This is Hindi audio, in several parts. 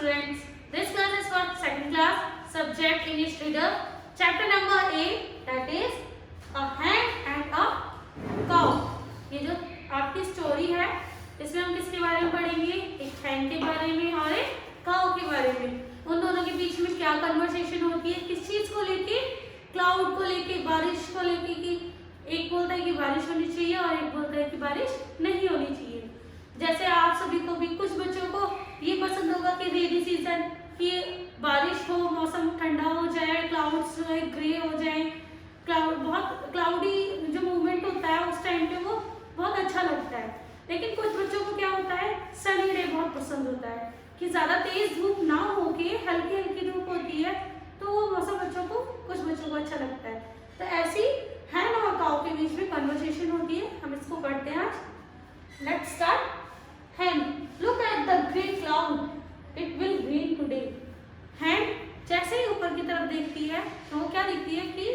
students. This class is for second class subject English reader. Chapter number 8, that is a hen and a cow. ये जो आपकी स्टोरी है इसमें हम किसके बारे में पढ़ेंगे? एक hen के बारे में और एक cow के बारे में. उन दोनों के बीच में क्या कन्वर्सेशन होती है, किस चीज को लेके, क्लाउड को लेके, बारिश को लेके, कि एक बोलता है कि बारिश होनी चाहिए और एक बोलता है कि बारिश नहीं होनी चाहिए. जैसे आप सभी को भी, कुछ बच्चों को ये पसंद होगा कि रेनी सीजन, कि बारिश हो, मौसम ठंडा हो जाए, क्लाउड्स जो है ग्रे हो जाए, क्लाउड बहुत क्लाउडी जो मूवमेंट होता है उस टाइम पे वो बहुत अच्छा लगता है. लेकिन कुछ बच्चों को क्या होता है, सनी डे बहुत पसंद होता है, कि ज़्यादा तेज धूप ना होके हल्की हल्की धूप होती है, तो वो मौसम बच्चों को, कुछ बच्चों को अच्छा लगता है. तो ऐसी hen और cow के बीच में कन्वर्सेशन होती है. हम इसको पढ़ते हैं आज. Let's start. Hen, look at the grey cloud. It will rain today. Hen जैसे ही ऊपर की तरफ देखती है तो वो क्या देखती है कि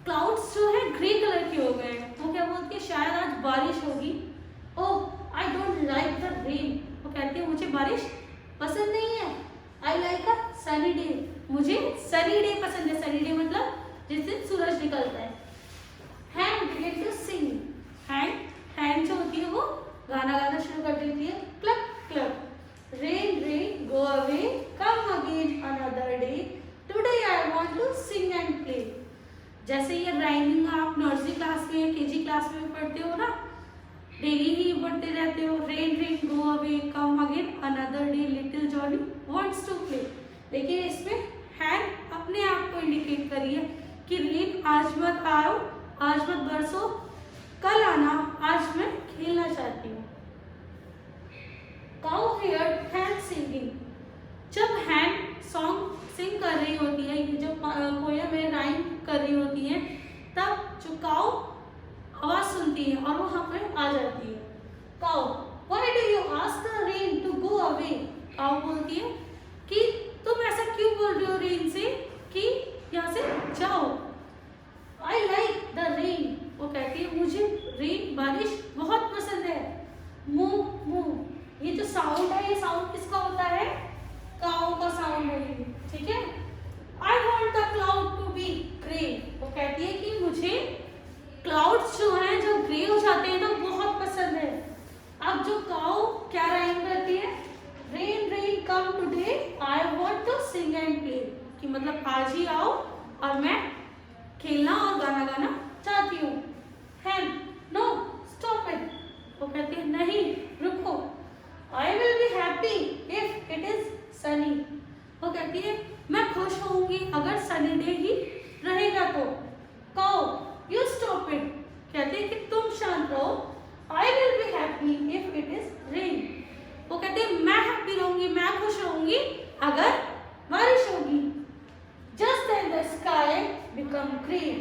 क्लाउड्स जो है ग्रे कलर के हो गए हैं. वो क्या बोलती है, शायद आज बारिश होगी. Oh I don't like the rain. वो कहती है मुझे बारिश पसंद नहीं है. I like a sunny day. मुझे सनी डे पसंद है. सनी डे मतलब जिस दिन सूरज निकलता है. Hen begin to sing. Hen जो होती है वो गाना गाना शुरू कर देती है. Clock clock. Rain rain go away, come again another day. Today I want to sing and play. जैसे ये राइमिंग आप नर्सरी क्लास में या केजी क्लास में पढ़ते हो ना, डेली ही पढ़ते रहते हो. Rain rain go away come again another day little Johnny wants to play. लेकिन इसमें हैन अपने आप को इंडिकेट करी है कि रेन आज मत आओ, आज मत बरसो, कल आना, आज मैं खेलना चाहती हूँ. Cow heard hen singing. जब hen सॉन्ग सिंग कर रही होती है, ये जो पोएम में राइम कर रही होती है, तब जो काउ आवाज सुनती है और वो वहाँ पे आ जाती है. Cow, why do you ask the rain to go away? Cow बोलती है कि तुम ऐसा क्यों बोल रहे हो रेन से कि यहाँ से जाओ. I like the rain. वो कहती है मुझे रेन, बारिश बहुत पसंद है. Move move. ये जो साउंड है, ये साउंड किसका होता है? काऊ का साउंड है. ठीक है. I want the cloud to be grey. वो कहती है कि मुझे क्लाउड्स जो हैं जो ग्रे हो जाते हैं तो बहुत पसंद है. अब जो काऊ क्या राइम करती है, rain rain come today I want to sing and play, कि मतलब आज ही आओ और मैं खेलना और गाना गाना चाहती हूँ. Hen, no, stop it. वो कहती है नहीं, रुको. I will be happy if it is sunny. वो कहती है मैं खुश होऊंगी अगर सनी डे ही रहेगा तो. Cow, you stop it. कहती है कि तुम शांत रहो. I will be happy if it is rain. वो कहती है मैं हैप्पी रहूंगी, मैं खुश रहूंगी अगर बारिश होगी. Just then the sky become grey.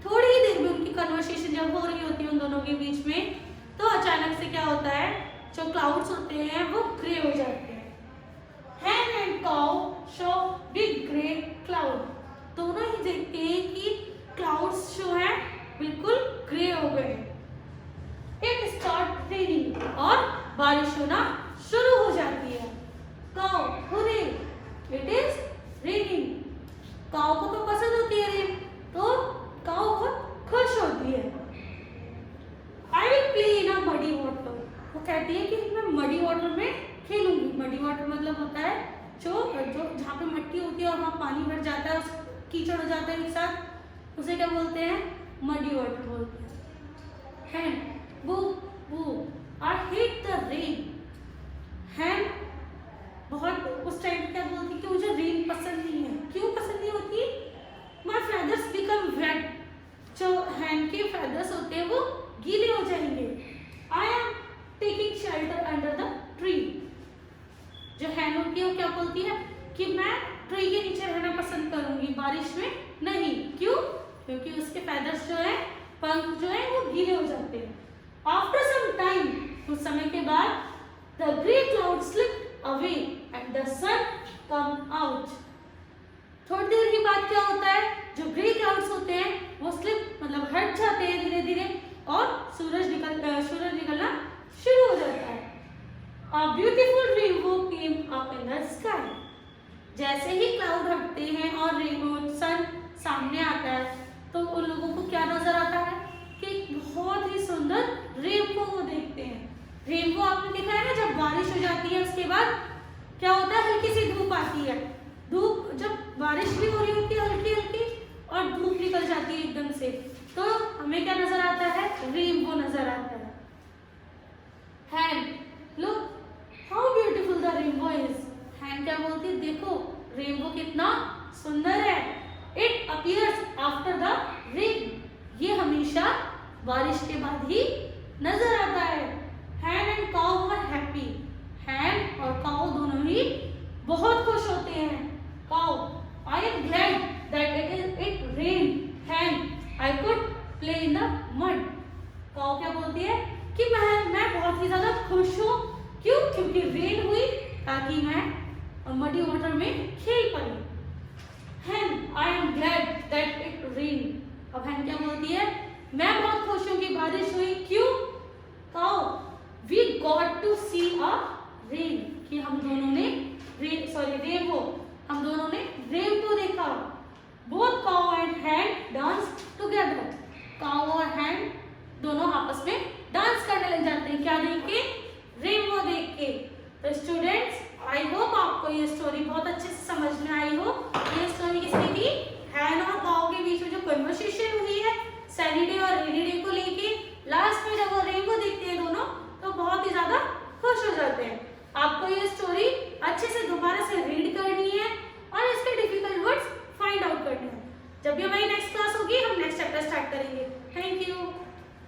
थोड़ी ही देर में उनकी कन्वर्सेशन जब हो रही होती है उन दोनों के बीच में, तो अचानक से क्या होता है, जो क्लाउड्स होते हैं वो ग्रे हो जाते हैं. Hen and cow show big grey cloud. दोनों ही देखते हैं कि क्लाउड्स जो है बिल्कुल ग्रे हो गए. It start raining. और बारिश होना शुरू हो जाती है. Cow, hooray, it is raining. काऊ को तो पसंद होती है रेन, तो काऊ बहुत खुश होती है. I will play in a muddy water. वो कहती है कि मैं मडी वाटर में खेलूंगी. मडी वाटर मतलब होता है जो जहाँ पे मिट्टी होती है और वहाँ पानी भर जाता है, कीचड़ हो जाता है एक साथ, उसे क्या बोलते हैं, मडी वाटर बोलते हैं. Hen, boo boo, I hate the rain. Hen बहुत उस टाइम क्या बोलती है कि मुझे रेन पसंद नहीं है. क्यों पसंद नहीं होती? My feathers become wet. जो hen के feathers होते हैं वो गीले हो जाएंगे. I am taking shelter under the tree. जो hen होती है वो क्या बोलती है कि मैं ट्री के नीचे रहना पसंद करूंगी, बारिश में नहीं. क्यों? क्योंकि उसके feathers जो है, पंख जो है वो गीले हो जाते हैं. After some time, कुछ समय के बाद, the grey clouds slip away and the sun come out. थोड़ी देर के बाद क्या होता है, जो ग्रे क्लाउड्स होते हैं वो स्लिप मतलब हट जाते हैं धीरे धीरे और सूरज निकलना शुरू हो जाता है. A beautiful rainbow came up in in the sky. जैसे ही क्लाउड हटते हैं और सन सामने आता है तो उन लोगों को क्या नजर आता है कि बहुत ही सुंदर रेनबो को देखते हैं। रेनबो आपने देखा है ना, जब बारिश हो जाती है उसके बाद क्या होता है, हल्की सी धूप आती है। धूप जब बारिश भी हो रही होती है हल्की हल्की और धूप निकल जाती है एकदम से, तो हमें क्या नजर आता है, रेनबो नजर आता है। Hen, look how beautiful the rainbow is. Hen क्या बोलती है, देखो रेनबो कितना सुंदर है। It appears after the rain, ये हमेशा बारिश के बाद ही नजर आता है। Hen and cow were happy, hen और काउ दोनों ही बहुत खुश होते हैं। Cow, I am glad that it rain, hen I could play in the mud. Cow क्या बोलती है कि मैं बहुत ही ज्यादा खुश हूँ, क्यों, क्योंकि रेन हुई ताकि मैं मडी वाटर में खेल पाई। Hen, I am glad that it rain. अब हैन क्या बोलती है, मैं बहुत खुश हूँ कि बारिश हुई, क्यों। Cow, we got to C